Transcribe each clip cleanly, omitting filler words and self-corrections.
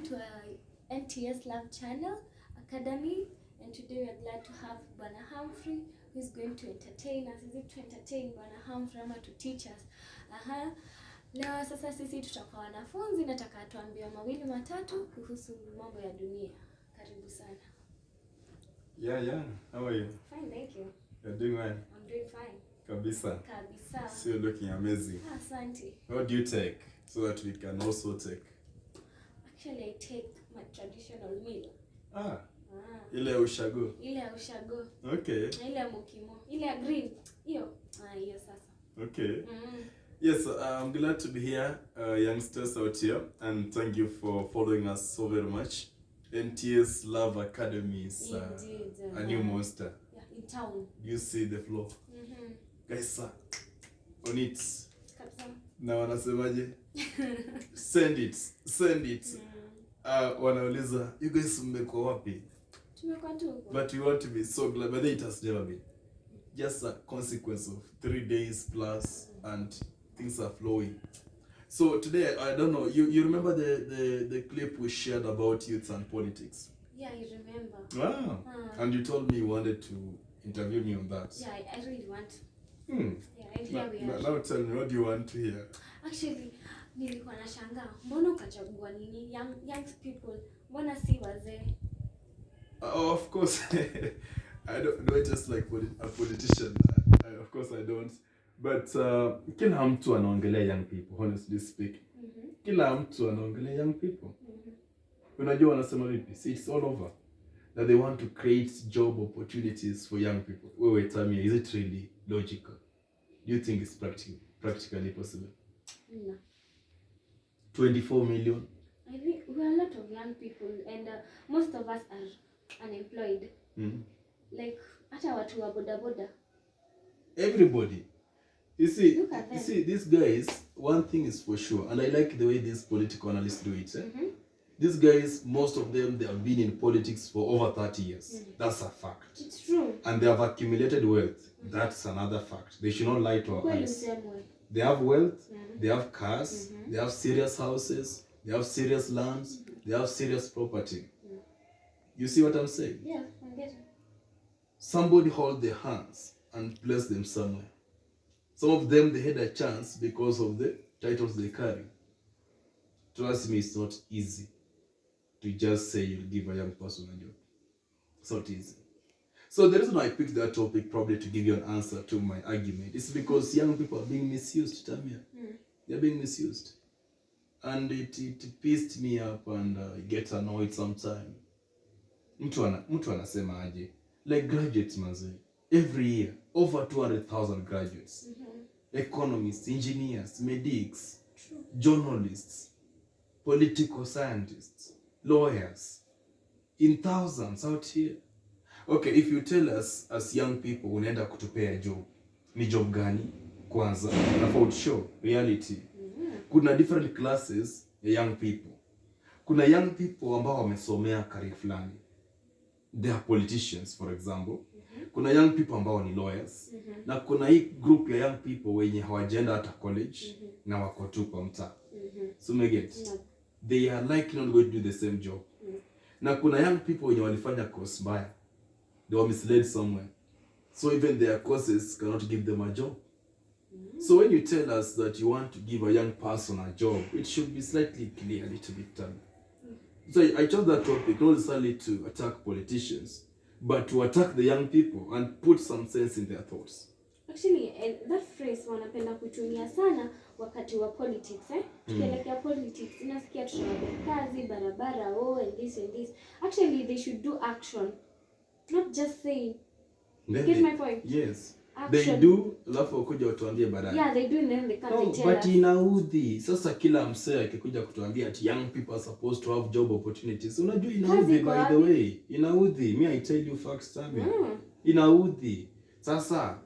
to our NTS Love Channel Academy, and today we are glad to have Bwana Huphrey, who is going to entertain us. Is it to entertain Bwana Huphrey ama to teach us? Leo sasa sisi tutakuwa wanafunzi, nataka tuambie mawili matatu kuhusu mambo ya dunia. Karibu sana. Yeah. How are you? Fine, thank you. You're doing well? I'm doing fine. Kabisa. So you're looking amazing. Asante. What do you take so that we can also take? Actually, I take my traditional meal. Ile ushago. Okay. Ile mukimo. Ile green. Hiyo sasa. Okay. Yes, I'm glad to be here, youngsters out here, and thank you for following us so very much. NTS Love Academy is a new monster. Yeah, in town. You see the floor. Guys, on it. Kapsa. Na wanasemaje? Send it. Wanauliza, you guys mmekuwa wapi? Tumekuwa tu. But we want to be so glad, but it has never been. Just a consequence of 3 days plus and things are flowing. So today, I don't know, you remember the clip we shared about youth and politics? Yeah, I remember. Wow. And you told me you wanted to interview me on that. Yeah, I really want. Yeah, and here we are. Now tell me, what do you want to hear? Actually, nilikuwa nashangaa, mbona ukachagua nini young people? Mbona si wazee? Of course. I don't just like a politician. Of course I don't. But kila mtu anaongelea young people, honestly speaking. Kila mtu anaongelea young people. Unajua wanasema vipi? It's all over. That they want to create job opportunities for young people. Wait, TAMIA, is it really logical? Do you think it's practically possible? No. 24 million? I think we are a lot of young people, and most of us are unemployed. Like, hata watu wa boda. Everybody. You see, these guys, one thing is for sure, and I like the way these political analysts do it. These guys, most of them, they have been in politics for over 30 years. That's a fact. It's true. And they have accumulated wealth. That's another fact. They should not lie to our eyes. They have wealth, they have cars, they have serious houses, they have serious lands, they have serious property. You see what I'm saying? Yeah, I get it. Somebody hold their hands and place them somewhere. Some of them, they had a chance because of the titles they carry. Trust me, it's not easy to just say you'll give a young person a job. It's not easy. So the reason I picked that topic probably to give you an answer to my argument is because young people are being misused, TAMIA. They're being misused. And it pissed me up, and I get annoyed sometimes. Mtu anasema aje? Like graduates, manze. Every year, over 200,000 graduates. Economists, engineers, medics, journalists, political scientists, lawyers, in thousands out here. Okay, if you tell us as young people unaenda kutupea job, ni job gani? Kwanza, nafaa show reality. Kuna different classes ya young people. Kuna young people ambao wamesomea career fulani. They are politicians, for example. Kuna young people ambao ni lawyers. Na kuna hii group ya young people wenye hawajaenda hata college na wako tu kwa mtaa. So me get. They are likely not going to do the same job. Na kuna young people wenye walifanya course mbaya. They were misled somewhere. So even their courses cannot give them a job. So when you tell us that you want to give a young person a job, it should be slightly clear, a little bit time. So I chose that topic not necessarily to attack politicians, but to attack the young people and put some sense in their thoughts. Actually, that phrase wanapenda kutumia sana wakati wa politics, Tukielekea politics, inasikia tunawaambia kazi, barabara, and this. Actually, they should do action. Not just saying. Get my point? Yes. Action. They do, alafu kuja watuambie baadaye. Yeah, they do, and then they can't tell us. But inaudhi. Sasa kila msee akikuja kutuambia ati young people are supposed to have job opportunities. Unajua inaudhi, by the way. Inaudhi. Me, I tell you facts, TAMIA. Inaudhi. Sasa,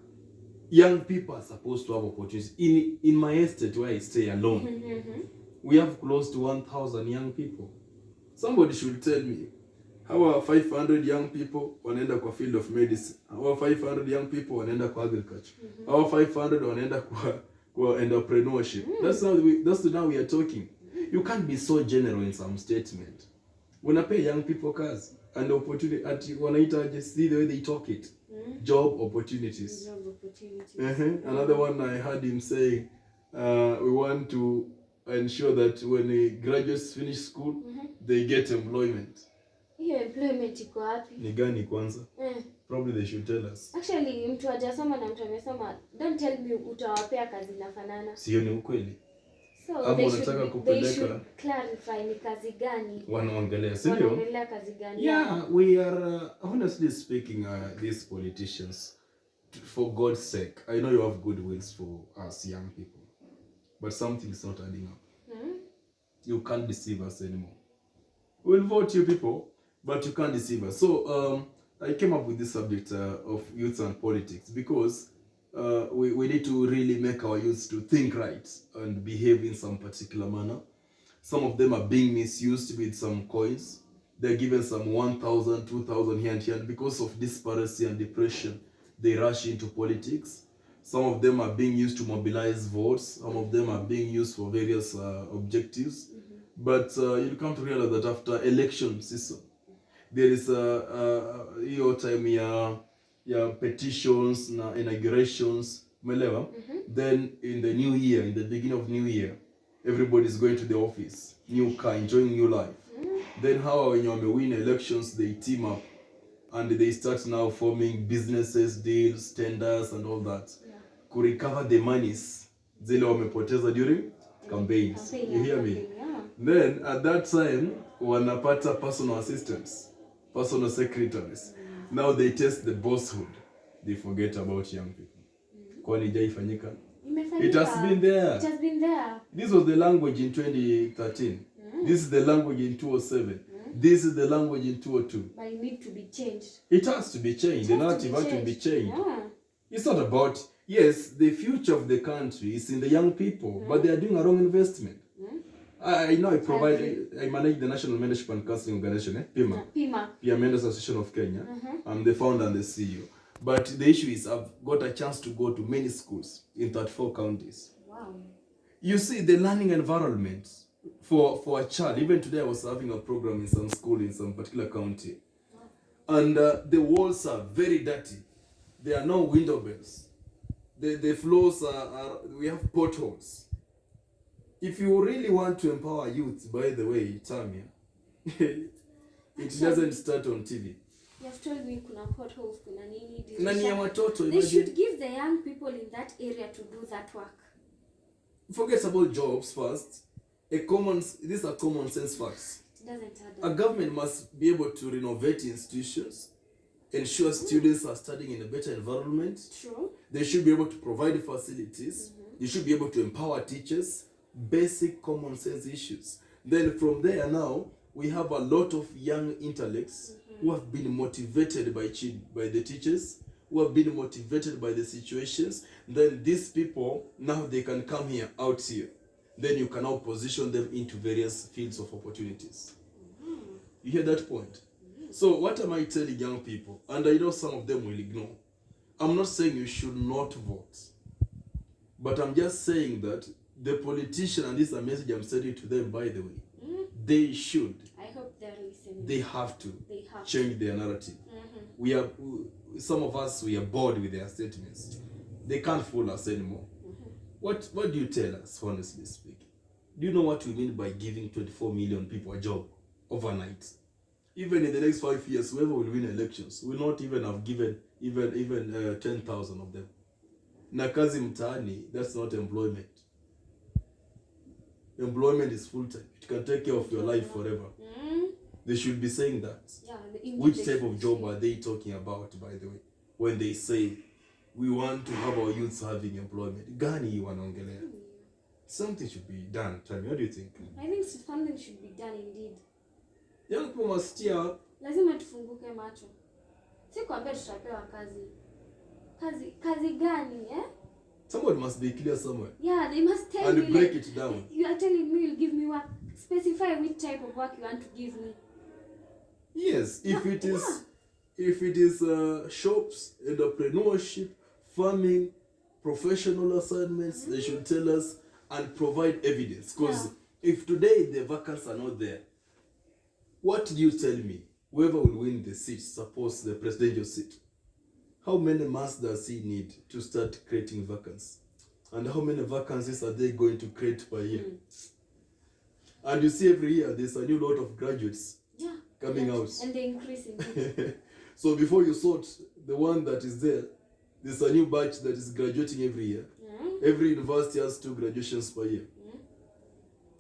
young people are supposed to have opportunities. In my estate where I stay alone, we have close to 1,000 young people. Somebody should tell me, how are 500 young people wanaenda kwa field of medicine? How are 500 young people wanaenda kwa agriculture? How are 500 wanaenda kwa entrepreneurship? That's now we are talking. You can't be so general in some statement. Unapea young people kazi and opportunity at wanaita, see the way they talk it. Job opportunities. Job opportunities. Another one I heard him say, we want to ensure that when the graduates finish school, they get employment. Hiyo employment iko wapi? Ni gani kwanza? Probably they should tell us. Actually, mtu hajasoma na mtu amesoma, don't tell me utawapea kazi inafanana. Sio ni ukweli. So they should clarify ni kazi gani wanaongelea, sio? Wanaongelea kazi gani? Yeah, we are honestly speaking, these politicians, for God's sake, I know you have good wills for us young people, but something is not adding up. You can't deceive us anymore. We'll vote you people, but you can't deceive us. So I came up with this subject of youth and politics because we need to really make our youth to think right and behave in some particular manner. Some of them are being misused with some coins. They're given some 1,000, 2,000 here and here, and because of disparity and depression, they rush into politics. Some of them are being used to mobilize votes. Some of them are being used for various objectives. But you come to realize that after election season, there is your time petitions na inaugurations, umeelewa? Then in the new year, in the beginning of new year, everybody is going to the office, new car, enjoying new life. Then how when you win elections, they team up and they start now forming businesses, deals, tenders and all that. To recover the monies zile wamepoteza during campaigns. You hear me? Then at that time wanapata personal assistants, personal secretaries. Now they test the bosshood. They forget about young people. Kwani jaifanyika? It has been there. It has been there. This was the language in 2013. This is the language in 2007. This is the language in 2002. But it needs to be changed. It has to be changed. The narrative has to be changed. It's not about, yes, the future of the country is in the young people, but they are doing a wrong investment. I know I manage the National Mentorship and Counseling Organization, PIMA. Peer Mentors Association of Kenya. I'm the founder and the CEO. But the issue is I've got a chance to go to many schools in 34 counties. Wow. You see the learning environment for a child. Even today I was having a program in some school in some particular county. And the walls are very dirty. There are no window bells. The floors are we have potholes. If you really want to empower youth, by the way, TAMIA, it doesn't start on TV. You have told me kuna potholes, kuna nini. They should give the young people in that area to do that work. Forget about jobs first. These are common sense facts. It doesn't add up. A government must be able to renovate institutions, ensure students are studying in a better environment. True. They should be able to provide facilities. They should be able to empower teachers. Basic common sense issues. Then from there now, we have a lot of young intellects who have been motivated by the teachers, who have been motivated by the situations. Then these people, now they can come here, out here. Then you can now position them into various fields of opportunities. You hear that point? So what am I telling young people? And I know some of them will ignore. I'm not saying you should not vote. But I'm just saying that the politician, and this is a message I'm sending to them, by the way, they should. I hope they're listening. They have to change their narrative. Some of us, we are bored with their statements. They can't fool us anymore. What do you tell us, honestly speaking? Do you know what we mean by giving 24 million people a job overnight? Even in the next 5 years, whoever will win elections will not even have given even 10,000 of them. Na kazi mtaani, that's not employment. Employment is full-time. It can take care of your life forever. They should be saying that. Yeah, which type of job are they talking about, by the way, when they say we want to have our youths having employment? Gani wanaongelea? Something should be done. Tell me, what do you think? I think something should be done indeed. Young people must steer up. Lazima tufunguke macho. Si kwambia tutapewa kazi gani, eh? Somebody must be clear somewhere. Yeah, they must tell me. And break like, it down. You are telling me you'll give me work. Specify which type of work you want to give me. Yes, if it is shops, entrepreneurship, farming, professional assignments, they should tell us and provide evidence. Because If today the vacancies are not there, what do you tell me? Whoever will win the seat, suppose the presidential seat, how many months does he need to start creating vacancies? And how many vacancies are they going to create per year? And you see every year there's a new lot of graduates coming out. And they're increasing. So before you sort the one that is there, there's a new batch that is graduating every year. Every university has 2 graduations per year.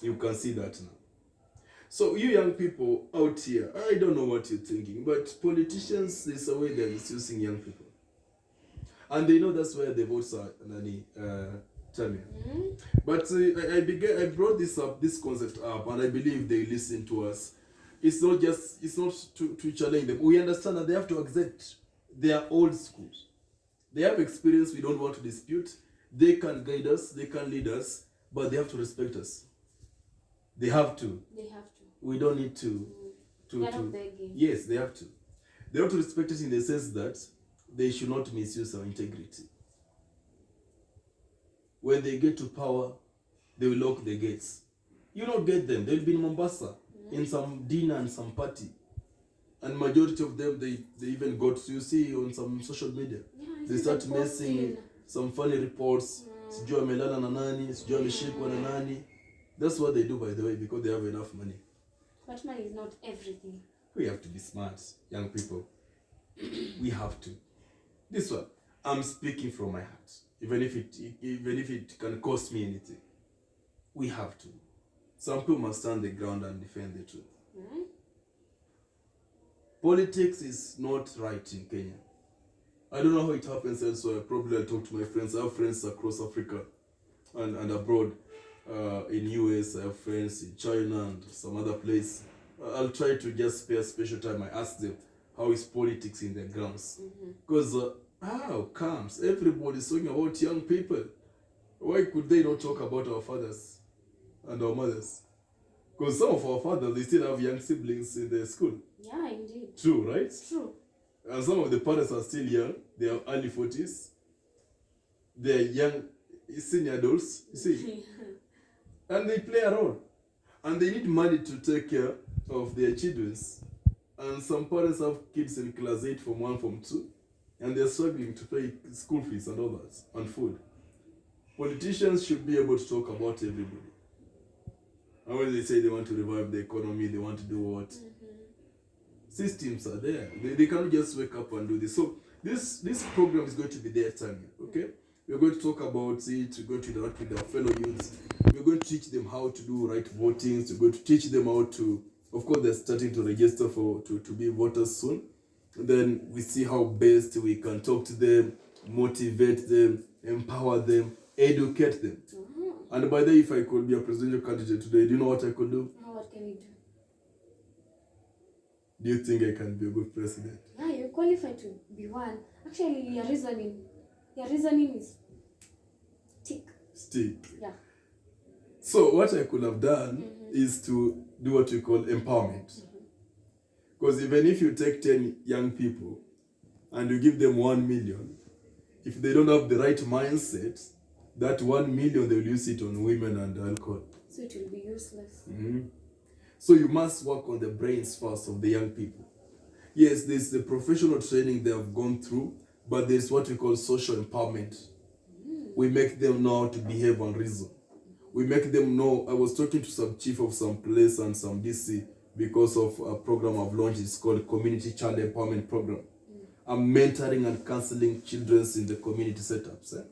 You can see that now. So you young people out here, I don't know what you're thinking, but politicians, there's a way they're misusing young people. And they know that's where the votes are, Andanyi, TAMIA. But I brought this concept up, and I believe they listen to us. It's not to challenge them. We understand that they have to accept their old schools. They have experience we don't want to dispute. They can guide us, they can lead us, but they have to respect us. They have to. We don't need to. Yes, they have to. They have to respect us in the sense that they should not misuse our integrity. When they get to power, they will lock the gates. You don't get them. They'll be in Mombasa in some dinner and some party. And majority of them, they even got, you see on some social media, they start messing some funny reports. Sijui amelala na nani, sijui ameshikwa na nani. That's what they do, by the way, because they have enough money. But money is not everything. We have to be smart, young people. We have to. This one, I'm speaking from my heart. Even if it can cost me anything, we have to. Some people must stand the ground and defend the truth. Politics is not right in Kenya. I don't know how it happens elsewhere. Probably I talk to my friends. I have friends across Africa and abroad. In US, I have friends in China and some other place. I'll try to just spare special time. I ask them, how is politics in their grounds? Because how comes everybody's talking about young people? Why could they not talk about our fathers and our mothers? Because some of our fathers, they still have young siblings in their school. Yeah, indeed. True, right? True. And some of the parents are still young. They are early 40s. They are young, senior adults, you see. And they play a role. And they need money to take care of their children. And some parents have kids in class 8, Form 1, Form 2. And they're struggling to pay school fees and all that, and food. Politicians should be able to talk about everybody. And when they say they want to revive the economy, they want to do what? Systems are there. They can't just wake up and do this. So this program is going to be their time, okay? We're going to talk about it. We're going to interact with our fellow youths. We're going to teach them how to do right voting. We're going to teach them how to, of course, they're starting to register to be voters soon. And then we see how best we can talk to them, motivate them, empower them, educate them. And by the way, if I could be a presidential candidate today, do you know what I could do? What can you do? Do you think I can be a good president? Yeah, you're qualified to be one. Actually, your reasoning is Stick. Yeah. So what I could have done is to do what we call empowerment. Because even if you take 10 young people and you give them 1 million, if they don't have the right mindset, that 1 million, they will use it on women and alcohol. So it will be useless. So you must work on the brains first of the young people. Yes, there's the professional training they have gone through, but there's what we call social empowerment. We make them know how to behave and reason. We make them know. I was talking to some chief of some place and some DC because of a program I've launched. It's called Community Child Empowerment Program. I'm mentoring and counseling children in the community setups.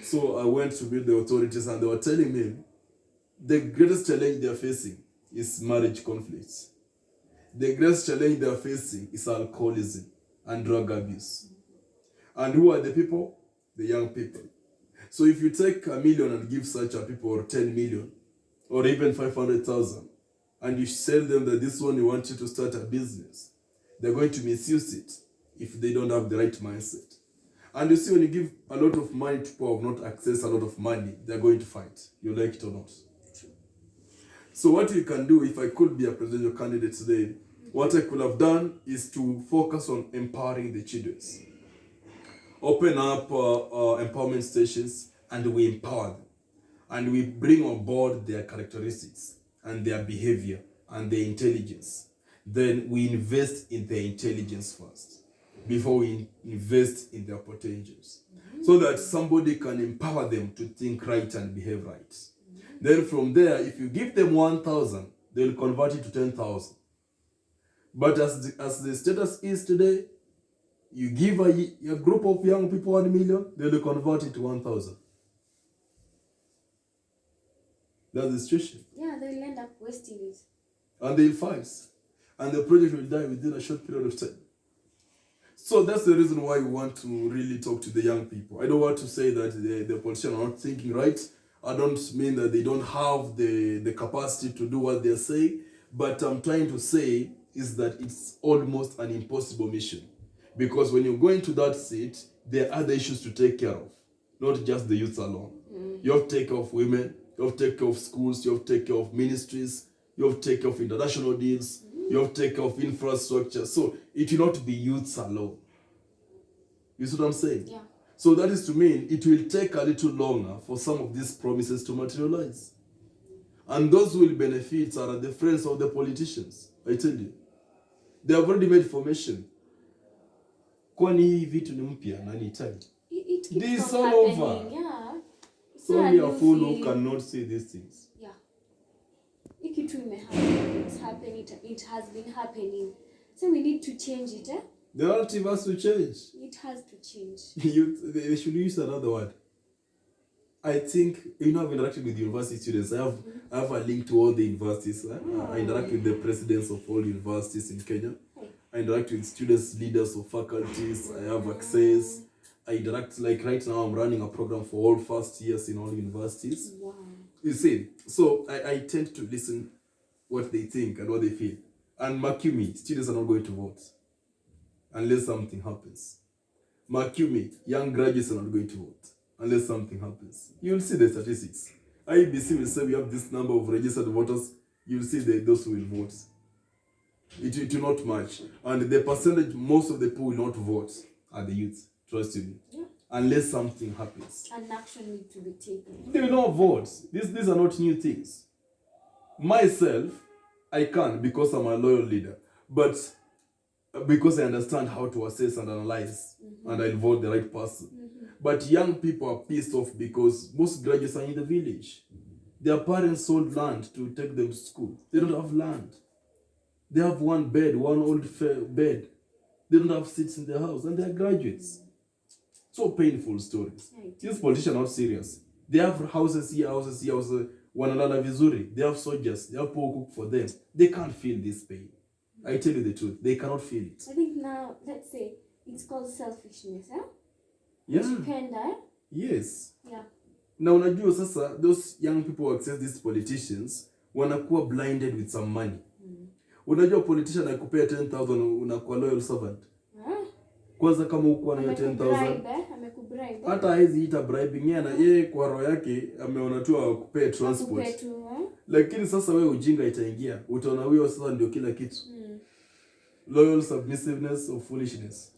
So I went to meet the authorities and they were telling me the greatest challenge they're facing is marriage conflicts. The greatest challenge they're facing is alcoholism and drug abuse. And who are the people? The young people. So if you take 1 million and give such a people, or 10 million, or even 500,000, and you tell them that this one, you want you to start a business, they're going to misuse it if they don't have the right mindset. And you see, when you give a lot of money to people who have not access a lot of money, they're going to fight, you like it or not. So what you can do, if I could be a presidential candidate today, what I could have done is to focus on empowering the children. Open up empowerment stations and we empower them. And we bring on board their characteristics. and their behavior and their intelligence, then we invest in their intelligence first before we invest in their potentials. So that somebody can empower them to think right and behave right. Then from there, if you give them 1,000, they'll convert it to 10,000. But as the status is today, you give a group of young people 1 million, they'll convert it to 1,000. That's the situation. Yeah, they'll end up wasting it. And they'll fight. And the project will die within a short period of time. So that's the reason why we want to really talk to the young people. I don't want to say that the politicians are not thinking right. I don't mean that they don't have the capacity to do what they're saying. But I'm trying to say is that it's almost an impossible mission. Because when you go into that seat, there are other issues to take care of. Not just the youth alone. You have to take care of women. You have to take care of schools. You have to take care of ministries. You have to take care of international deals. You have to take care of infrastructure. So it will not be youths alone. You see what I'm saying? Yeah. So that is to mean it will take a little longer for some of these promises to materialize. And those who will benefit are the friends of the politicians. I tell you. They have already made formation. Kwani hii vitu ni mpya na ni time. It keeps This on all happening. over. Yeah. So we are fool who cannot see these things. Yeah. It has been happening. So we need to change it, eh? The narrative has to change. It has to change. They should use another word. I think, I've interacted with university students. I have a link to all the universities. I interact with the presidents of all universities in Kenya. I interact with students, leaders of faculties. I have access. I interact, like right now, I'm running a program for all first years in all universities. Wow. You see, so I tend to listen what they think and what they feel. And mark you me, students are not going to vote unless something happens. Mark you me, young graduates are not going to vote unless something happens. You'll see the statistics. IBC will say we have this number of registered voters. You'll see those who will vote. It will not match. And the percentage, most of the people will not vote are the youth. Trust me. Yeah. Unless something happens. An action needs to be taken. They will not vote. These are not new things. Myself, I can because I'm a loyal leader. But because I understand how to assess and analyze, and I'll vote the right person. But young people are pissed off because most graduates are in the village. Their parents sold land to take them to school. They don't have land. They have one bed, one old bed. They don't have seats in their house, and they're graduates. So painful stories. These politicians are not serious. They have houses here, wanalala vizuri. They have soldiers. They have people who cook for them. They can't feel this pain. I tell you the truth. They cannot feel it. I think now, let's say, it's called selfishness, huh? Yeah. Kujipenda, Yes. yeah. Now unajua sasa, those young people who access these politicians wanakuwa blinded with some money. Unajua politician akupea 10,000 unakuwa loyal servant. Kwanza kama huko na 10,000. Amekubribe. Hata haezi ita bribing yana yeye kwa roho yake ameona tu akupea transport. Lakini sasa wewe ujinga itaingia. Utaona huyo sasa ndio kila kitu. Loyal submissiveness or foolishness.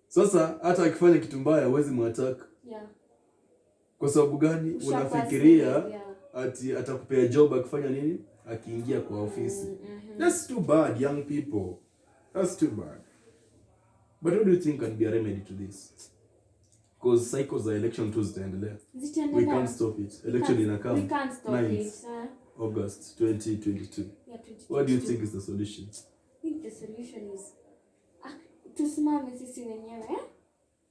Sasa hata akifanya kitu mbaya huwezi muattack. Yeah. Kwa sababu gani? Unafikiria ati atakupea job akifanya nini? Akiingia kwa ofisi. That's too bad, young people. That's too bad. But what do you think can be a remedy to this? Because cycles are election Tuesday and we can't stop it. Election in account. We can't stop 9th it. August 2022. Yeah, 2022. What do you think is the solution? I think the solution is tusimame sisi wenyewe.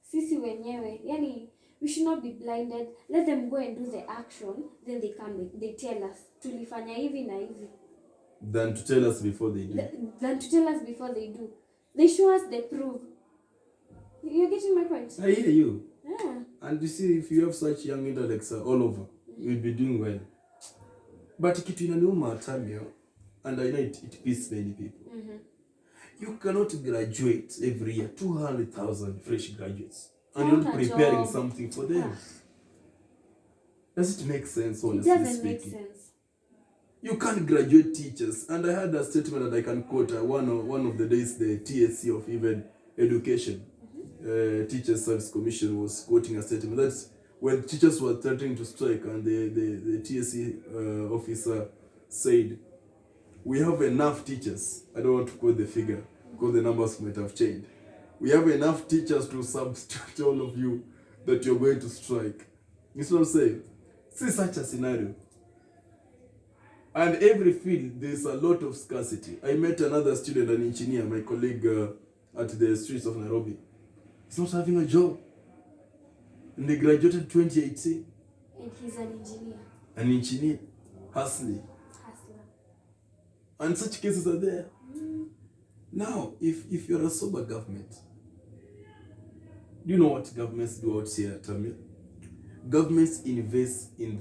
Sisi wenyewe. Yani, we should not be blinded. Let them go and do the action. Then they come, they tell us. Tulifanya hivi na hivi. Than to tell us before they do. Than to tell us before they do. They show us, they prove. You're getting my point? I hear you. Yeah. And you see, if you have such young intellects all over, you'll be doing well. But kitu inaniuma TAMIA, and I know it pisses many people. You cannot graduate every year, 200,000 fresh graduates. And you're not preparing something for them. Does it make sense, honestly speaking? It doesn't make sense. You can't graduate teachers. And I had a statement that I can quote one of the days, the TSC of even education, Teachers Service Commission was quoting a statement that when teachers were threatening to strike, and the TSC officer said, we have enough teachers. I don't want to quote the figure because the numbers might have changed. We have enough teachers to substitute all of you that you're going to strike. You see what I'm saying? See such a scenario. And every field, there's a lot of scarcity. I met another student, an engineer, my colleague at the streets of Nairobi. He's not having a job. And they graduated 2018. And he's an engineer. An engineer. Hustling. And such cases are there. Now, if you're a sober government, do you know what governments do out here, Tamia? Governments invest in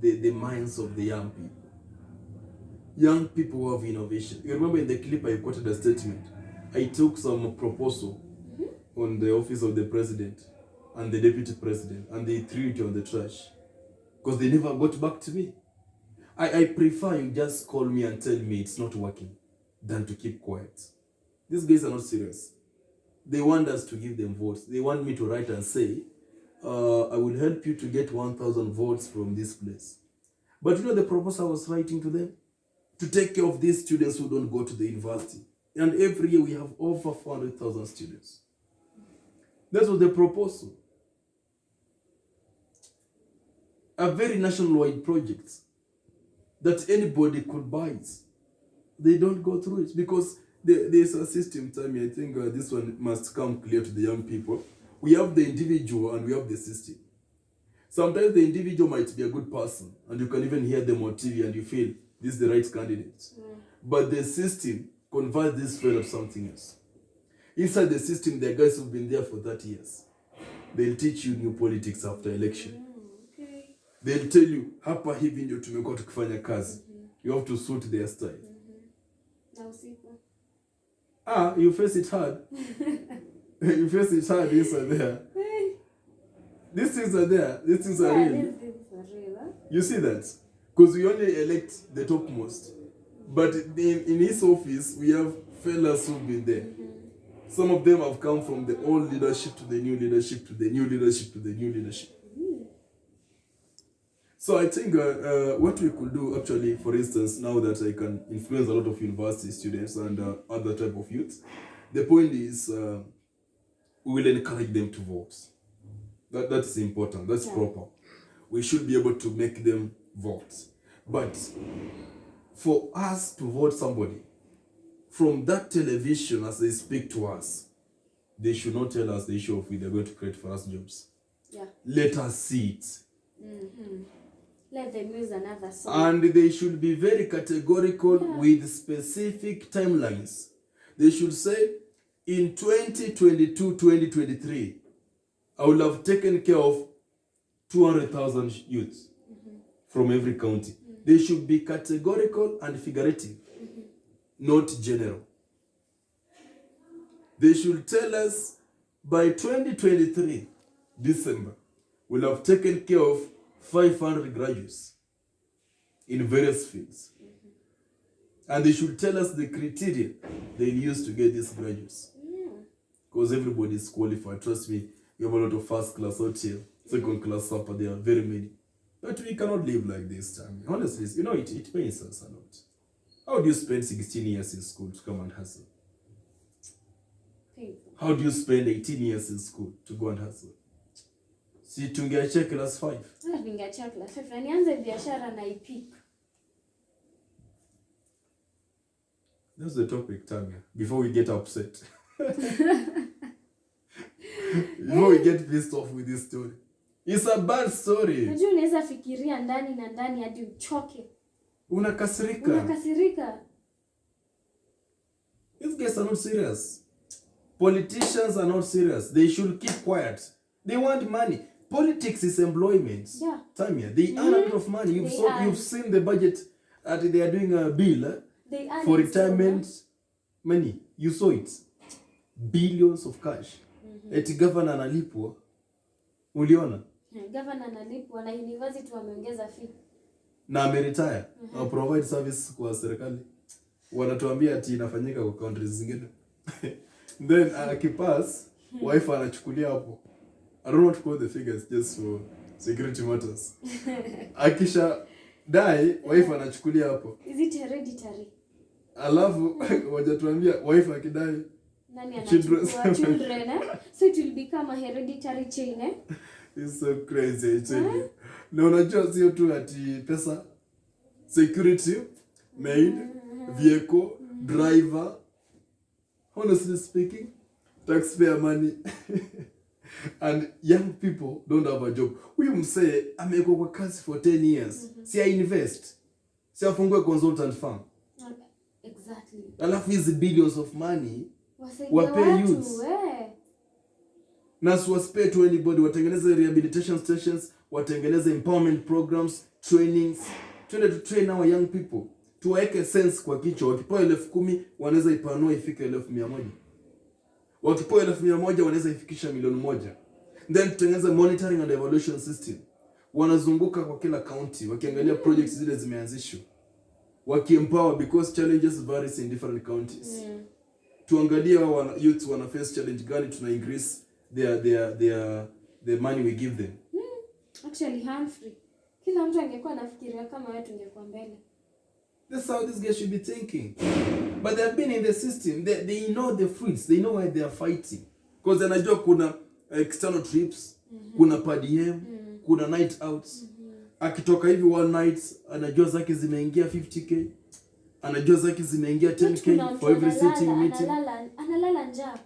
the minds of the young people. Young people who have innovation. You remember in the clip I quoted a statement. I took some proposal on the office of the president and the deputy president, and they threw it on the trash because they never got back to me. I prefer you just call me and tell me it's not working than to keep quiet. These guys are not serious. They want us to give them votes. They want me to write and say, I will help you to get 1,000 votes from this place. But you know the proposal I was writing to them? To take care of these students who don't go to the university. And every year we have over 400,000 students. That was the proposal. A very nationwide project that anybody could buy it. They don't go through it because there's a system, Tammy. I think this one must come clear to the young people. We have the individual and we have the system. Sometimes the individual might be a good person and you can even hear them on TV and you feel this is the right candidate. But the system converts this fellow to something else. Inside the system, there are guys who've been there for 30 years. They'll teach you new politics after election. Okay. They'll tell you, hapa hivi ndio tumekuwa tukifanya kazi. You have to suit their style. You face it hard. You face it hard, these are there. These things are there. These things are real. These things are real, huh? You see that? Because we only elect the topmost. But in his office, we have fellas who've been there. Some of them have come from the old leadership to the new leadership to the new leadership to the new leadership. So I think what we could do actually, for instance, now that I can influence a lot of university students and other type of youth, the point is we will encourage them to vote. That's important. That's proper. We should be able to make them vote. But for us to vote somebody, from that television as they speak to us, they should not tell us the issue of they're going to create for us jobs. Yeah. Let us see it. Let them use another song. And they should be very categorical with specific timelines. They should say, in 2022-2023, I will have taken care of 200,000 youths from every county. They should be categorical and figurative, not general. They should tell us, by 2023, December, we'll have taken care of 500 graduates in various fields. And they should tell us the criteria they use to get these graduates. Because everybody is qualified. Trust me, you have a lot of first class out here, second class upper, there are very many. But we cannot live like this time. Honestly, you know, it pains us a lot. How do you spend 16 years in school to come and hustle? How do you spend 18 years in school to go and hustle? Si tungeachia class 5. Ningeachia class 5. Na nianze biashara na ipik. That's the topic, Tamia. Before we get upset. Before we get pissed off with this story. It's a bad story. Unajua unaweza fikiria ndani na ndani hadi uchoke. Unakasirika. These guys are not serious. Politicians are not serious. They should keep quiet. They want money. Politics is employment. Yeah. Tamia, they earn a lot of money. You've seen the budget. They are doing a bill for retirement money. You saw it. Billions of cash. Eti governor analipwa. Uliona? Governor analipwa na university wameongeza fee. Na ameretire. Na provide service kwa serikali. Wanatuambia ati inafanyika kwa countries zingine. Then akipass, wife anachukulia hapo. I don't want to quote the figures just for security matters. Akisha die, wife anachukulia hapo. Is it hereditary? Alafu wajatuambia wife akidai nani anachukua children so it will become a hereditary chain It's so crazy, I tell you. Na unajua sio tu ati pesa, security, maid, vehicle, driver, honestly speaking, taxpayer money. And young people don't have a job. Huyu msee amekuwa kwa kazi for 10 years. Si invest. Si afungue consultant firm. Exactly. Alafu hizi billions of money wapay youths. Na siwasipay to anybody. Watengeneze rehabilitation stations, watengeneze empowerment programs, trainings. Tuende to train our young people. Tuwaeke sense kwa kichwa. Wakipewa 10,000 wanaweza ipanua ifike 1,100. Wakipewa 1,100 wanaweza ifikisha 1,000,000. Then tutengeneze monitoring and evaluation system. Wanazunguka kwa kila county wakiangalia projects zile zimeanzishwa. Wakiempower because challenges varies in different counties. Tuangalie youth wana face challenge gani, tuna increase the money we give them. Actually Huphrey, kila mtu angekuwa anafikiria kama wewe tungekuwa mbele. That's how these guys should be thinking. But they have been in the system. They know the fruits. They know why they are fighting. Because anajua kuna external trips, kuna per diem, kuna night outs. Akitoka hivi one night, anajua zake zimeingia 50k. Anajua zake zimeingia 10k for every sitting meeting. Analala njaa.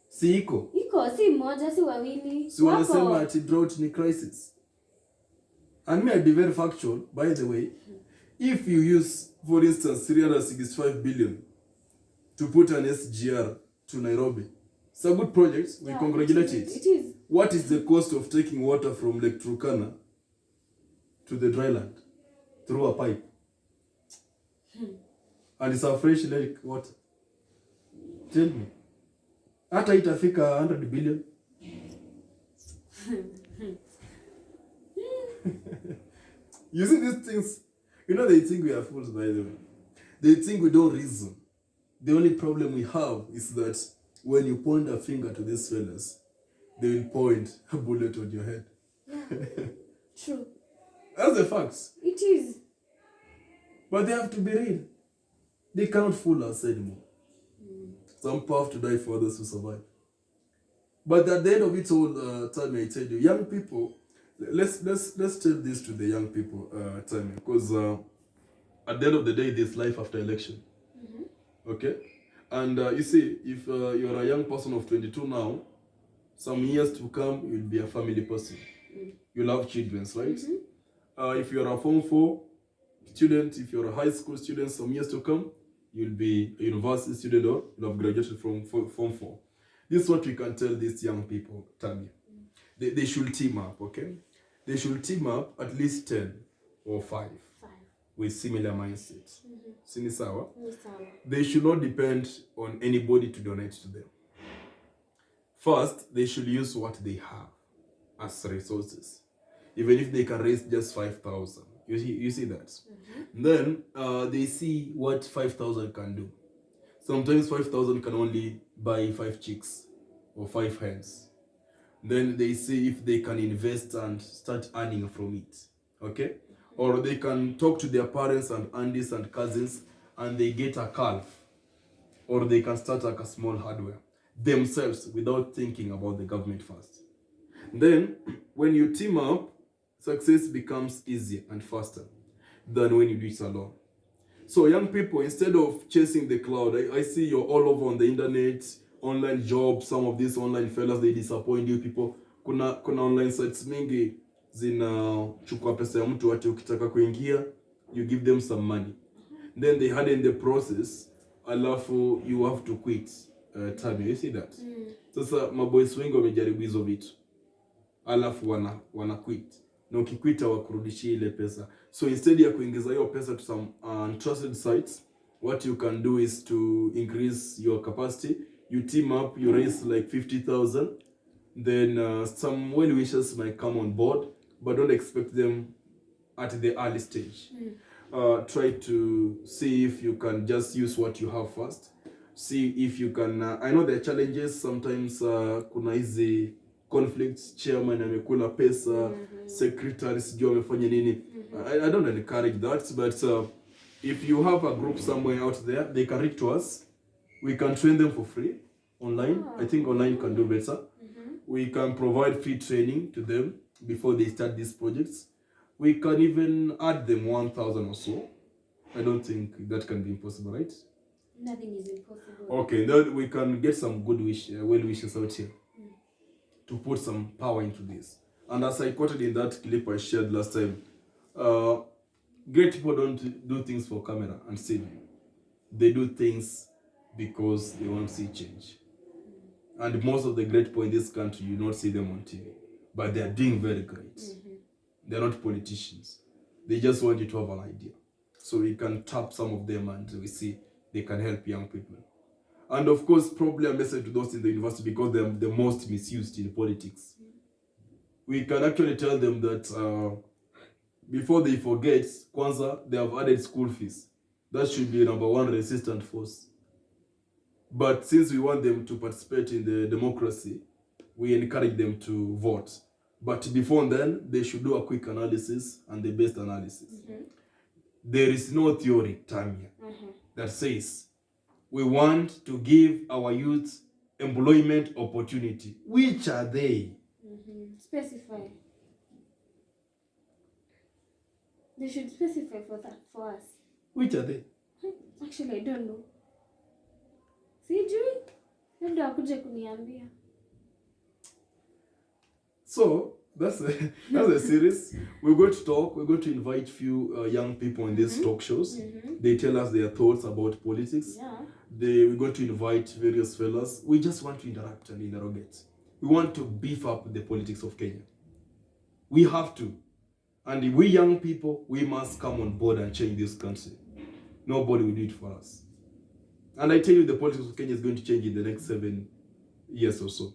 Si iko? Iko, si mmoja, si wawili. Si wanasema ati drought ni crisis. And me, I'll be very factual, by the way. If you use, for instance, 365 billion to put an SGR to Nairobi, it's a good project. We congratulate it. It is. What is the cost of taking water from Lake Turkana to the dry land through a pipe? And it's a fresh lake water. Tell me. Hata itafika 100 billion. You see these things, you know, they think we are fools, by the way. They think we don't reason. The only problem we have is that when you point a finger to these fellas, they will point a bullet on your head. Yeah. True. That's the facts. It is. But they have to be real. They cannot fool us anymore. Some people have to die for others to survive. But at the end of it all, Tamia, I tell you, young people, let's tell this to the young people, Tamia, because at the end of the day, there's life after election. Okay? And you see, if you're a young person of 22 now, some years to come, you'll be a family person. You'll have children, right? If you're a Form 4 student, if you're a high school student, some years to come, you'll be a university student or you'll have graduated from Form 4. This is what we can tell these young people, Tamia. They should team up, okay? They should team up at least 10 or 5 with similar mindsets. Sinisawa? They should not depend on anybody to donate to them. First, they should use what they have as resources. Even if they can raise just 5,000. You see that? Then they see what 5,000 can do. Sometimes 5,000 can only buy 5 chicks or 5 hens. Then they see if they can invest and start earning from it. Okay? Or they can talk to their parents and aunties and cousins and they get a calf. Or they can start like a small hardware themselves without thinking about the government first. Then, when you team up, success becomes easier and faster than when you do it alone. So young people, instead of chasing the cloud, I see you're all over on the internet, online jobs, some of these online fellas, they disappoint you people. Kuna online sites mingi zinachukua pesa ya mtu ati ukitaka kuingia, you give them some money. Then they harden the process, alafu you have to quit. Tamia, you see that? Sasa maboys wengi wamejaribu hizo vitu. Alafu wana quit. Na ukiquita wakurudishia ile pesa. So instead ya kuingiza hiyo pesa to some untrusted sites, what you can do is to increase your capacity. You team up, you raise like 50,000. Then some well-wishers might come on board, but don't expect them at the early stage. Try to see if you can just use what you have first. See if you can, I know there are challenges, sometimes kuna hizi conflicts, chairman amekula pesa, secretary sijui amefanya nini. I don't encourage that, but if you have a group somewhere out there, they can reach to us. We can train them for free online. I think online can do better. We can provide free training to them before they start these projects. We can even add them 1,000 or so. I don't think that can be impossible, right? Nothing is impossible. Okay, then we can get some good well wishes out here to put some power into this. And as I quoted in that clip I shared last time, great people don't do things for camera and TV. They do things because they want to see change. And most of the great people in this country, you not see them on TV, but they are doing very great. They're not politicians. They just want you to have an idea. So we can tap some of them and we see they can help young people. And of course, probably a message to those in the university because they're the most misused in politics. We can actually tell them that before they forget, Kwanzaa, they have added school fees. That should be number one resistant force. But since we want them to participate in the democracy, we encourage them to vote. But before then, they should do a quick analysis and the best analysis. There is no theory, TAMIA, that says we want to give our youth employment opportunity. Which are they? Specify. They should specify for us. Which are they? Actually, I don't know. Sijui. Ndio akuje kuniambia. So that's a series. We're going to talk. We're going to invite few young people in these talk shows. They tell us their thoughts about politics. We're going to invite various fellas. We just want to interact and interrogate. We want to beef up the politics of Kenya. We have to. And we young people, we must come on board and change this country. Nobody will do it for us. And I tell you, the politics of Kenya is going to change in the next 7 years or so.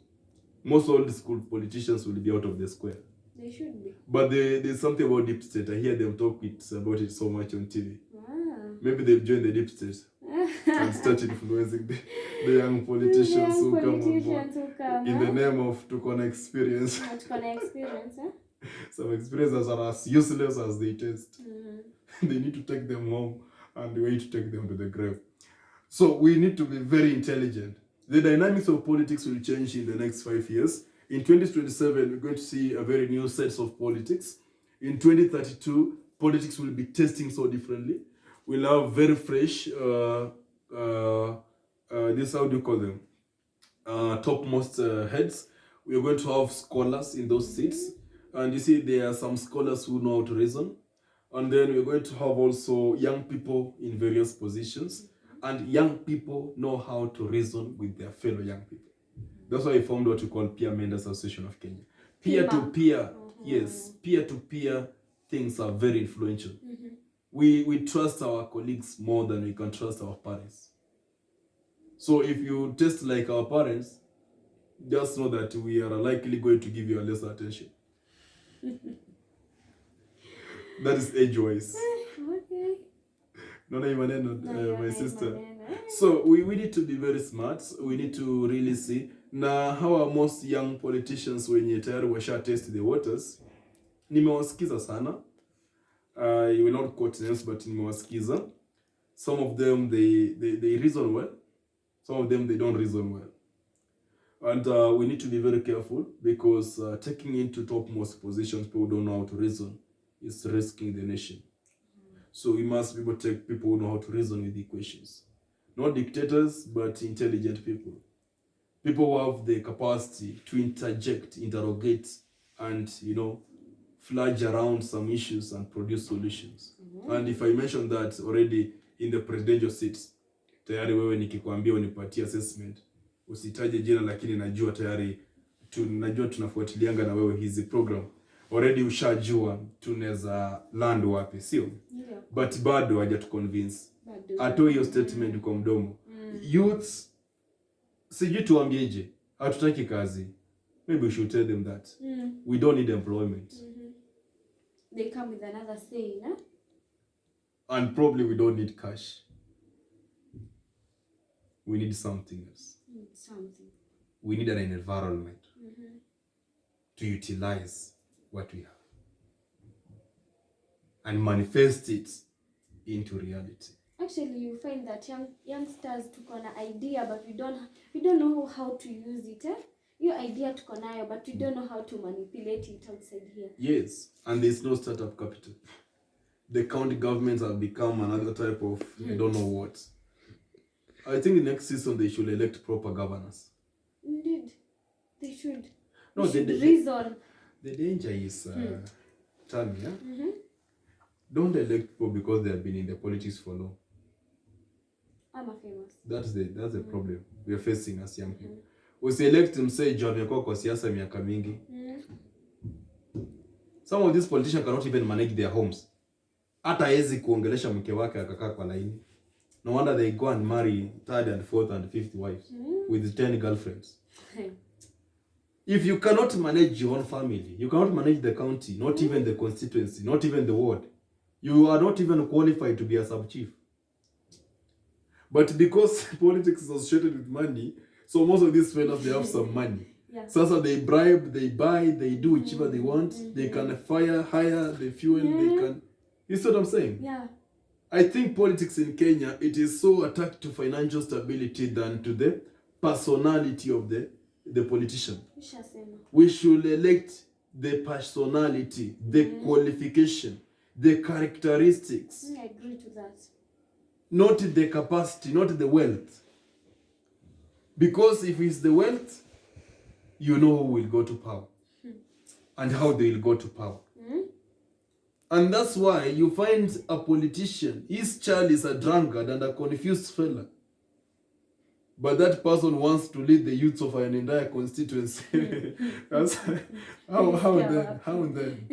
Most old school politicians will be out of the square. They should be. But there's something about deep state. I hear them talk about it so much on TV. Maybe they've joined the deep state and start influencing the young politicians who come on board in the name of Tukona experience. Tukona experience, huh? Some experiences are as useless as they taste. They need to take them home and wait to take them to the grave. So we need to be very intelligent. The dynamics of politics will change in the next 5 years. In 2027, we're going to see a very new set of politics. In 2032, politics will be testing so differently. We'll have very fresh, this, how do you call them? Topmost heads. We're going to have scholars in those seats. And you see, there are some scholars who know how to reason. And then we're going to have also young people in various positions. And young people know how to reason with their fellow young people. That's why I formed what we call Peer Mentors Association of Kenya. Peer-to-peer, yes, peer-to-peer things are very influential. We trust our colleagues more than we can trust our parents. So if you test like our parents, just know that we are likely going to give you a lesser attention. That is age-wise. Okay. No, my sister. So we need to be very smart. We need to really see. Na hawa most young politicians wenye tayari washa test the waters, nimewasikiza sana. You will not quote names, but nimewasikiza. Some of them, they reason well. Some of them, they don't reason well. And we need to be very careful because taking into topmost positions, people don't know how to reason, is risking the nation. So we must be able to take people who know how to reason with equations. Not dictators, but intelligent people. People who have the capacity to interject, interrogate, and, fudge around some issues and produce solutions. And if I mention that already in the presidential seats, tayari wewe nikikwambia unipatie assessment, usitaje jina lakini najua tayari, najua tunafuatilianga na wewe hizi program. Already ushajua tunaweza land wapi, sio? But bado hajatu convince. Atoe hiyo statement kwa mdomo. Youths, sijui tuambieje, hatutaki kazi. Maybe we should tell them that. We don't need employment. They come with another saying, huh? And probably we don't need cash. We need something else. Something. We need an environment. to utilize what we have and manifest it into reality. Actually, you find that youngsters tuko na idea but we don't know how to use it. Your idea tuko nayo but we don't know how to manipulate it outside here. Yes, and there's no startup capital. The county governments have become another type of I don't know what. I think next season they should elect proper governors. Indeed, they should. No, they should reason. The danger is, TAMIA, don't elect people because they have been in the politics for long. I'm a famous. That's the problem we are facing as young people. Usielect msee juu amekuwa kwa siasa miaka mingi. Some of these politicians cannot even manage their homes. Hata hawezi kuongelesha mke wake akakaa kwa laini. No wonder they go and marry third and fourth and fifth wives with 10 girlfriends. If you cannot manage your own family, you cannot manage the county, not even the constituency, not even the ward. You are not even qualified to be a sub-chief. But because politics is associated with money, so most of these fellas, they have some money. Yeah. So they bribe, they buy, they do whichever they want. They can hire the fuel, they can... You see what I'm saying? Yeah. I think politics in Kenya, it is so attached to financial stability than to the personality of the politician. We should elect the personality, the qualification, the characteristics. I agree to that. Not the capacity, not the wealth. Because if it's the wealth, you know who will go to power and how they will go to power. And that's why you find a politician, his child is a drunkard and a confused fella. But that person wants to lead the youth of an entire constituency. That's how then?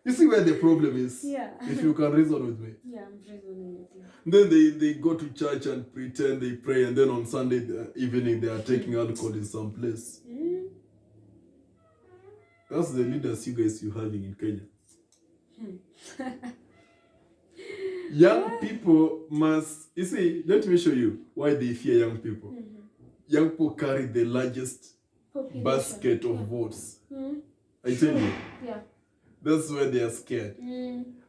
You see where the problem is? Yeah. If you can reason with me. Yeah, I'm reasoning with you. Then they go to church and pretend they pray, and then on Sunday evening they are taking alcohol in some place. That's the leaders you guys are having in Kenya. Young people must, you see, let me show you why they fear young people. Young people carry the largest basket of votes. I tell you. Yeah. That's why they are scared.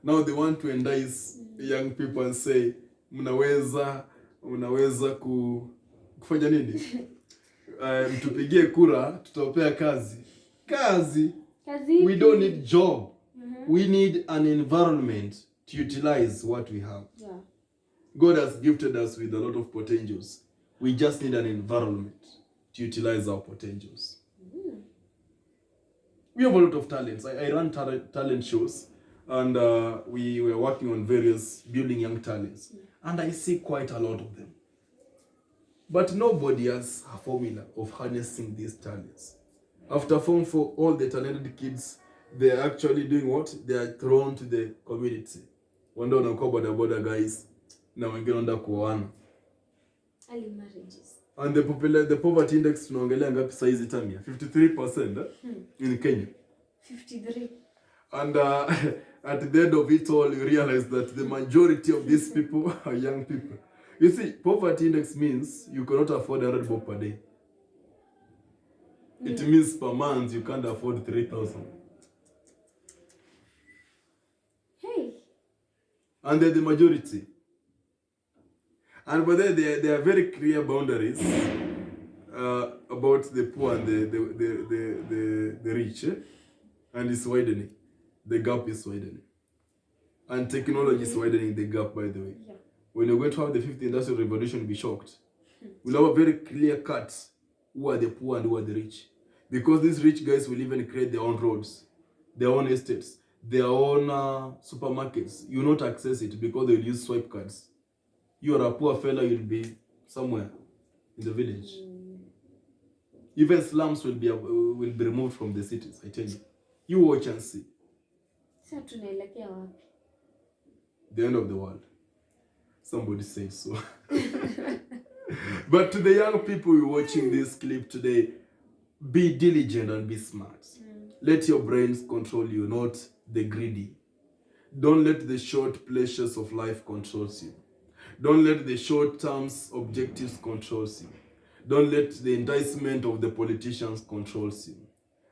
Now they want to entice young people and say, mnaweza kufanya nini? Mtupigie kura, tutawapea kazi. Kazi? We don't need job. We need an environment to utilize what we have. Yeah. God has gifted us with a lot of potentials. We just need an environment to utilize our potentials. We have a lot of talents. I run talent shows, and we were working on various building young talents. And I see quite a lot of them. But nobody has a formula of harnessing these talents. After Form 4, all the talented kids, they are actually doing what? They are thrown to the community. Wanda wanakuwa boda guys, na wengine wanda kuoana. Early marriages. And the poverty index tunaongelea ngapi saa hizi TAMIA? 53% in Kenya. 53. And at the end of it all, you realize that the majority of these people are young people. You see, poverty index means you cannot afford 100 bob per day. It means per month you can't afford 3,000. Hey. And they're the majority. And but then there are very clear boundaries about the poor and the rich. And it's widening. The gap is widening. And technology is widening the gap, by the way. Yeah. When you're going to have the 5th Industrial Revolution, you'll be shocked. We'll have a very clear cut who are the poor and who are the rich. Because these rich guys will even create their own roads, their own estates, their own supermarkets. You will not access it because they will use swipe cards. You are a poor fella, you'll be somewhere in the village. Even slums will be removed from the cities, I tell you. You watch and see. The end of the world. Somebody says so. But to the young people watching this clip today, be diligent and be smart. Let your brains control you, not the greedy. Don't let the short pleasures of life control you. Don't let the short-term objectives control you. Don't let the enticement of the politicians control you.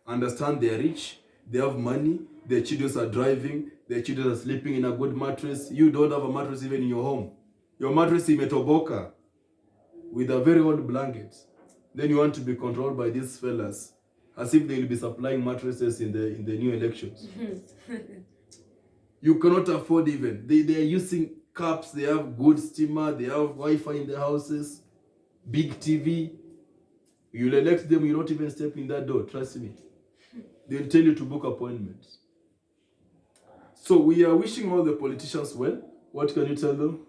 understand they are rich, they have money, their children are driving, their children are sleeping in a good mattress. You don't have a mattress even in your home. Your mattress is imetoboka with a very old blanket. Then you want to be controlled by these fellas as if they will be supplying mattresses in the new elections. You cannot afford even. They are using cups, they have good steamer, they have Wi-Fi in the houses, big TV. You'll elect them, you not even step in that door, trust me. They'll tell you to book appointments. So we are wishing all the politicians well. What can you tell them?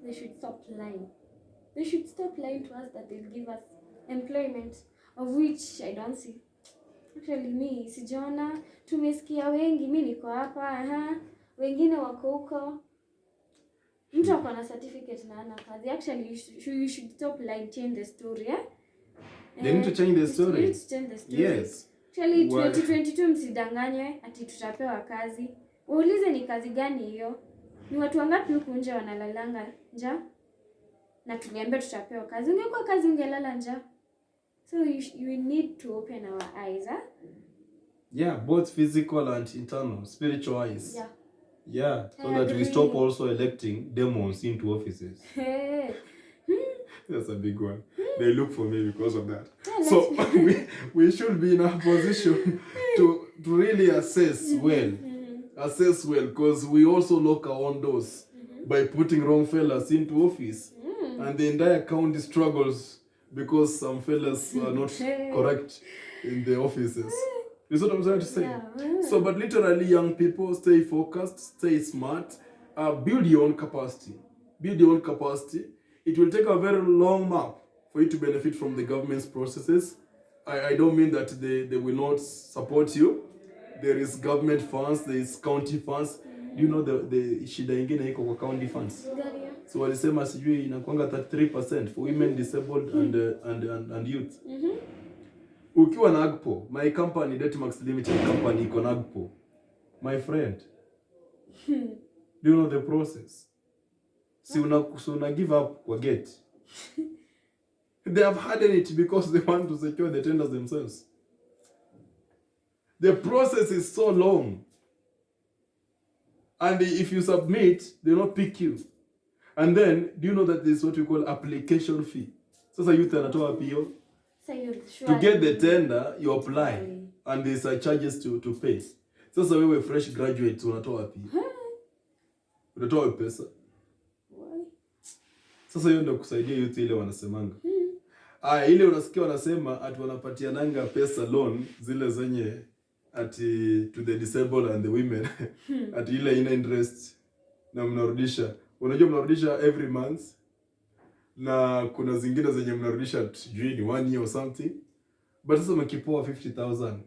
They should stop lying. They should stop lying to us that they'll give us employment, of which I don't see. Actually, me sijaona, tumesikia wengi, mi niko hapa, wengine wako huko. Mtu ako na certificate na hana kazi. Actually, you should stop lying, change the story, They need to change the story. They need to change the story. Yes. Actually, 2022 msidanganywe ati tutapewa kazi. Uulize ni kazi gani hiyo? Ni watu wangapi huku nje wanalalanga njaa? Na tuliambia tutapewa kazi. Ungekuwa kazi ungelala njaa. So you need to open our eyes, Yeah, both physical and internal, spiritual eyes. Yeah. Yeah, so that we stop also electing demons into offices. That's a big one. They look for me because of that. Yeah, so we should be in a position to really assess well. Assess well, because we also lock our own doors by putting wrong fellas into office. And the entire county struggles because some fellas are not correct in the offices. You see what I'm trying to say? Yeah. So, but literally, young people, stay focused, stay smart, build your own capacity. Build your own capacity. It will take a very long map for you to benefit from the government's processes. I don't mean that they will not support you. There is government funds, there is county funds. Do you know the shida ingine iko kwa county funds? So walisema sijui inakuanga 33% for women, disabled and youth. Ukiwa na AGPO, my company, Datamax Limited company, iko na AGPO. My friend, do you know the process? Si una give up kwa gate. They have hardened it because they want to secure the tenders themselves. The process is so long. And if you submit, they don't pick you. And then, do you know that there's what we call application fee? Sasa youth anatoa PO. To get the tender, you apply. And there's charges to pay. Sasa wewe fresh graduate, unatoa PO. Unatoa pesa. Sasa hiyo ndio kusaidia youth ile wanasemanga. Ile unasikia wanasema ati wanapatiananga pesa loan zile zenye ati to the disabled and the women. Ati ile ina interest na mnarudisha. Unajua mnarudisha every month. Na kuna zingine zenye mnarudisha sijui ni 1 year or something. But sasa mkipoa 50,000.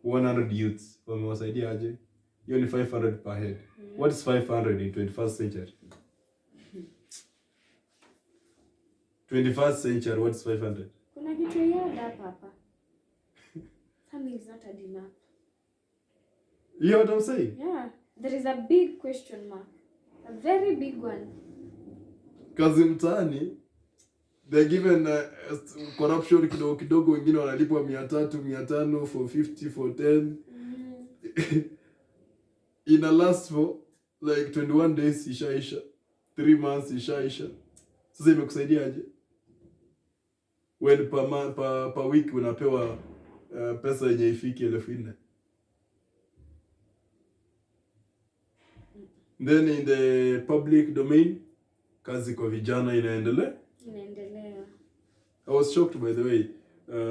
100 youths wamewasaidia aje? Hiyo ni 500 per head. What is 500 in 21st century? 21st century, what is 500? Kuna kitu yada hapa. Something is not adding up. You know what I'm saying? Yeah, there is a big question mark. A very big one. Kazi mtaani, they're given corruption kidogo kidogo, wengine wanalipwa 300, 500, 450, 410. In a last for like 21 days ishaisha. 3 months ishaisha. Sasa imekusaidia aje? When per week unapewa pesa yenye ifiki 4,000. Then in the public domain, kazi kwa vijana inaendelea. I was shocked by the way,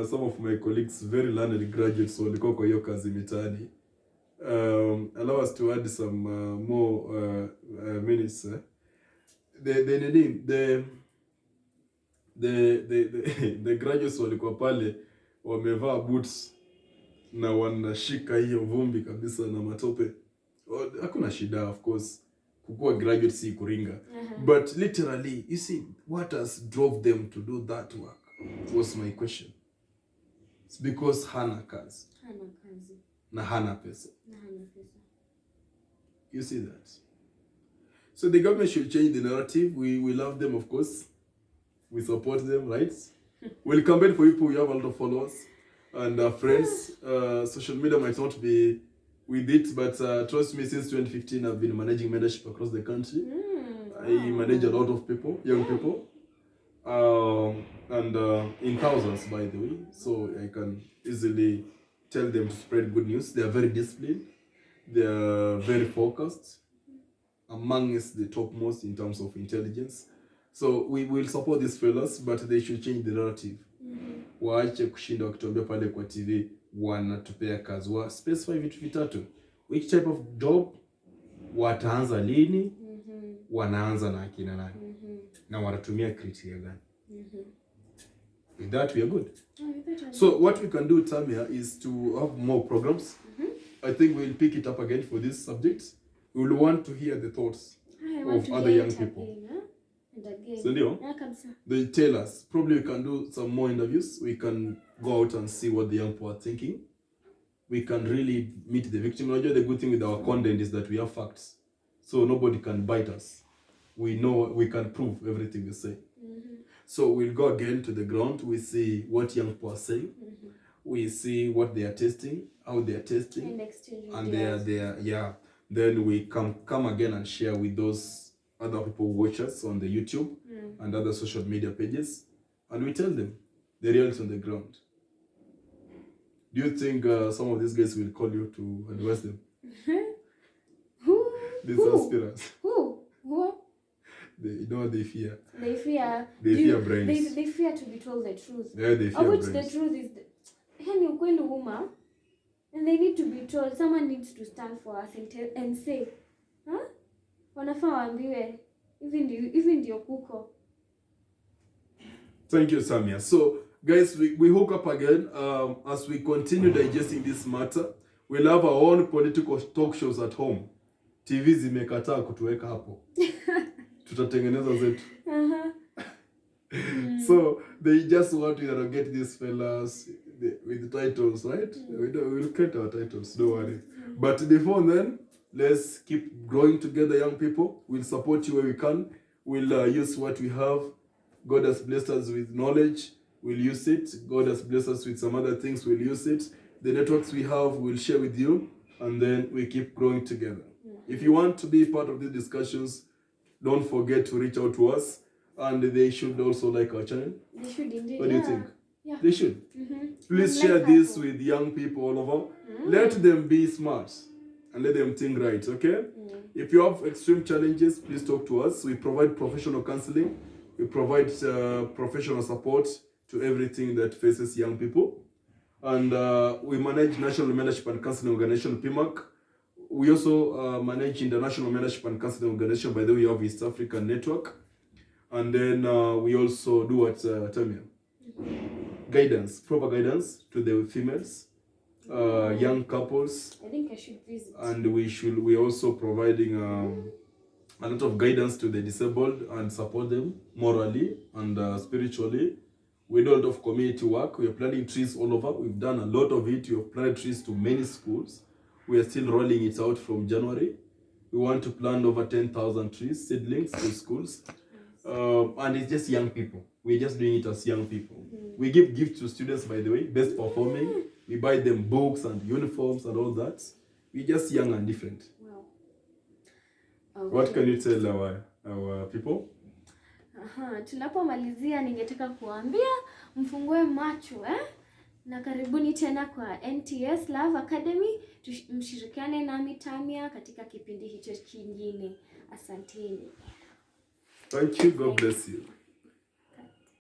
some of my colleagues, very learned graduates, walikuwa kwa hiyo kazi mitaani. Allow us to add some more minutes. The graduates walikuwa pale wamevaa boots na wanashika hiyo vumbi kabisa na matope. Hakuna shida, of course, kukua graduate si kuringa. But literally, you see, what has drove them to do that work was my question. It's because hana kazi. Na hana pesa. You see that? So the government should change the narrative. We love them, of course. We support them, right? We'll campaign for people who have a lot of followers. and friends. Social media might not be with it, but trust me, since 2015, I've been managing mentorship across the country. I manage a lot of people, young people, and in thousands, by the way. So I can easily tell them to spread good news. They are very disciplined. They are very focused, amongst the topmost in terms of intelligence. So we will support these fellas, but they should change the narrative. Waache kushinda wakituambia pale kwa TV wanatupea kazi. Wa specify vitu vitatu. Which type of job, wataanza lini, wanaanza na akina nani, na wanatumia criteria gani. With that we are good. So what we can do, Tamia, is to have more programs. I think we'll pick it up again for this subject. We will want to hear the thoughts of other young people. So they tell us. Probably we can do some more interviews. We can go out and see what the young people are thinking. We can really meet the victim. The good thing with our content is that we have facts. So nobody can bite us. We know, we can prove everything we say. So we'll go again to the ground. We see what young people are saying. We see what they are testing, how they are testing. And they are, yeah. Then we come again and share with those other people who watch us on the YouTube and other social media pages. And we tell them the reality on the ground. Do you think some of these guys will call you to advise them? Who? These aspirants. Who? You know what they fear? They fear. They fear brains. They fear to be told the truth. Yeah, they fear of which brains. The truth is, and they need to be told. Someone needs to stand for us and say, huh? Wanafaa waambiwe hivi ndio kuko. Thank you, Tamia. So, guys, we hook up again as we continue digesting this matter. We'll have our own political talk shows at home. TV zimekataa kutuweka hapo. Tutatengeneza zetu. So, they just want to get these fellas with titles, right? We'll get our titles, don't worry. But before then, let's keep growing together, young people. We'll support you where we can. We'll use what we have. God has blessed us with knowledge. We'll use it. God has blessed us with some other things. We'll use it. The networks we have, we'll share with you. And then we keep growing together. If you want to be part of these discussions, don't forget to reach out to us. And they should also like our channel. They should indeed. What do you think? Yeah. They should. Please share this with young people all over. Let them be smart. And let them think right, okay? If you have extreme challenges, please talk to us. We provide professional counseling. We provide professional support to everything that faces young people. And we manage National Mentorship and Counseling Organization, PMAC. We also manage International Mentorship and Counseling Organization. By the way, we have East African Network. And then we also do what, TAMIA? Guidance, proper guidance to the females. Young couples. I think I should visit. And we also providing a lot of guidance to the disabled and support them morally and spiritually. We do a lot of community work. We are planting trees all over. We've done a lot of it. We have planted trees to many schools. We are still rolling it out from January. We want to plant over 10,000 trees, seedlings to schools. And it's just young people. We're just doing it as young people. We give gifts to students, by the way, best performing. We buy them books and uniforms and all that. We're just young and different. Wow. Okay. What can you tell our people? Tunapomalizia ningetaka kuambia mfungue macho na karibuni tena kwa NTS Love Academy. Mshirikiane nami TAMIA katika kipindi hicho kingine. Asanteni. Thank you. God bless you.